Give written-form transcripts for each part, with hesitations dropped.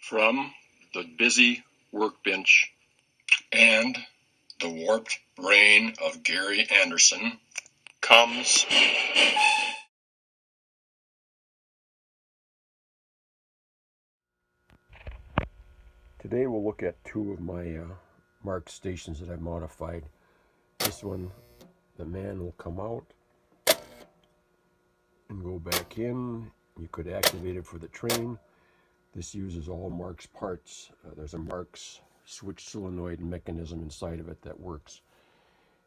From the busy workbench and the warped brain of Gary Anderson comes Today we'll look at two of my marked stations that I've modified. This one, the man will come out and go back in. You could activate it for the train. This uses all Mark's parts. There's a Mark's switch solenoid mechanism inside of it that works.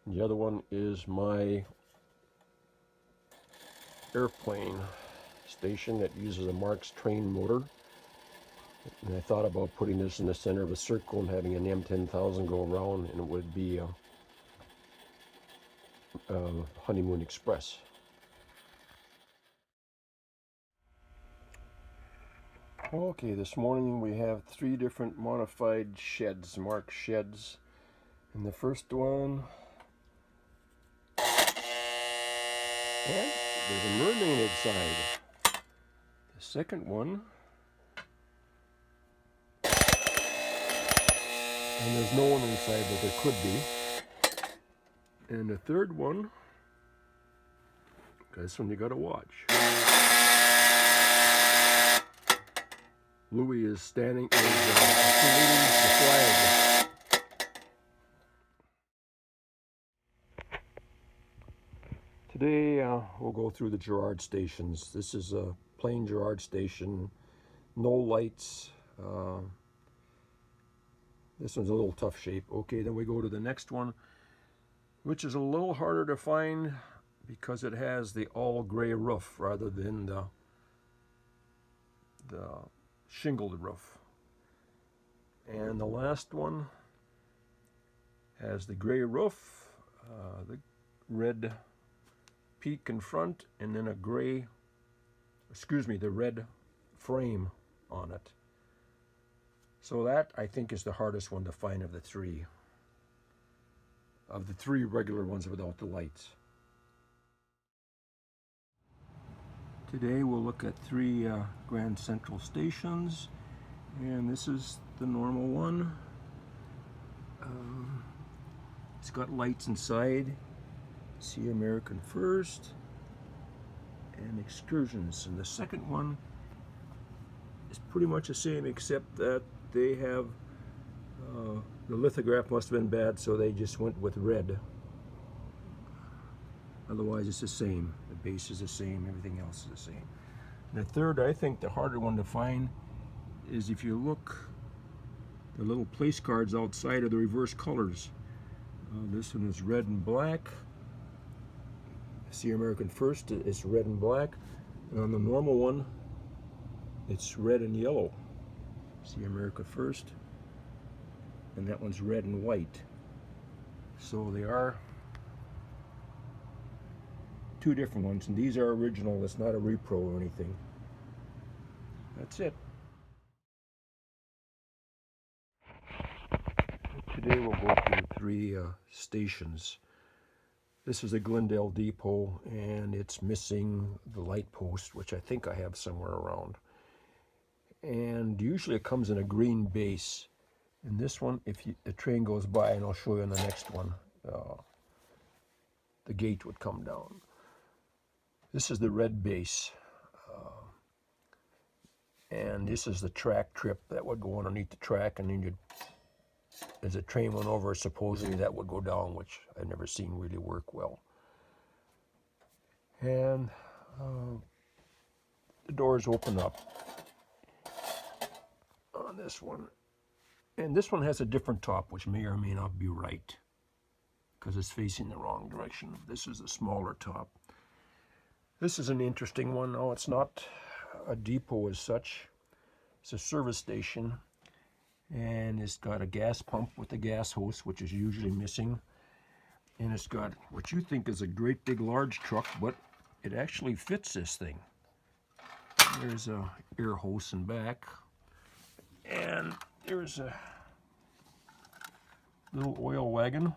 And the other one is my airplane station that uses a Mark's train motor. And I thought about putting this in the center of a circle and having an M10,000 go around, and it would be a Honeymoon Express. Okay, this morning we have three different modified sheds, Marked sheds. And the first one, and there's a mermaid inside. The second one, and there's no one inside, but there could be. And the third one, this one you gotta watch. Louis is standing, saluting the flag. Today we'll go through the Gerard stations. This is a plain Gerard station, no lights. This one's a little tough shape. Okay, then we go to the next one, which is a little harder to find because it has the all gray roof rather than the shingled roof. And the last one has the gray roof, the red peak in front, and then the red frame on it. So that, I think, is the hardest one to find of the three regular ones without the lights. Today we'll look at three Grand Central stations, and this is the normal one. It's got lights inside. See American First and Excursions. And the second one is pretty much the same, except that they have the lithograph must have been bad, so they just went with red. Otherwise it's the same. The base is the same, everything else is the same. And the third, I think the harder one to find, is if you look, the little place cards outside are the reverse colors. This one is red and black. See American First, it's red and black. And on the normal one, it's red and yellow. See America First. And that one's red and white. So they are two different ones, and these are original. It's not a repro or anything. That's it. Today we'll go through three stations. This is a Glendale depot, and it's missing the light post, which I think I have somewhere around. And usually it comes in a green base. And this one, if the train goes by, and I'll show you on the next one, the gate would come down. This is the red base. And this is the track trip that would go underneath the track, and then as a train went over, supposedly that would go down, which I've never seen really work well. And the doors open up on this one. And this one has a different top, which may or may not be right, because it's facing the wrong direction. This is the smaller top. This is an interesting one. No, it's not a depot as such. It's a service station, and it's got a gas pump with a gas hose, which is usually missing. And it's got what you think is a great big large truck, but it actually fits this thing. There's a air hose in back, and there's a little oil wagon.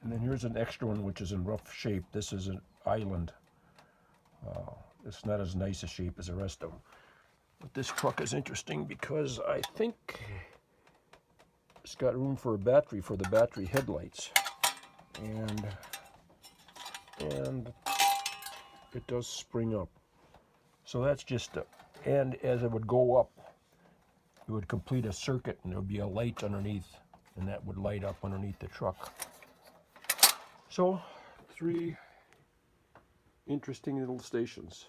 And then here's an extra one, which is in rough shape. This is an island. It's not as nice a shape as the rest of them. But this truck is interesting because I think it's got room for a battery for the battery headlights. And it does spring up. So that's just and as it would go up, it would complete a circuit and there would be a light underneath, and that would light up underneath the truck. So 3 interesting little stations.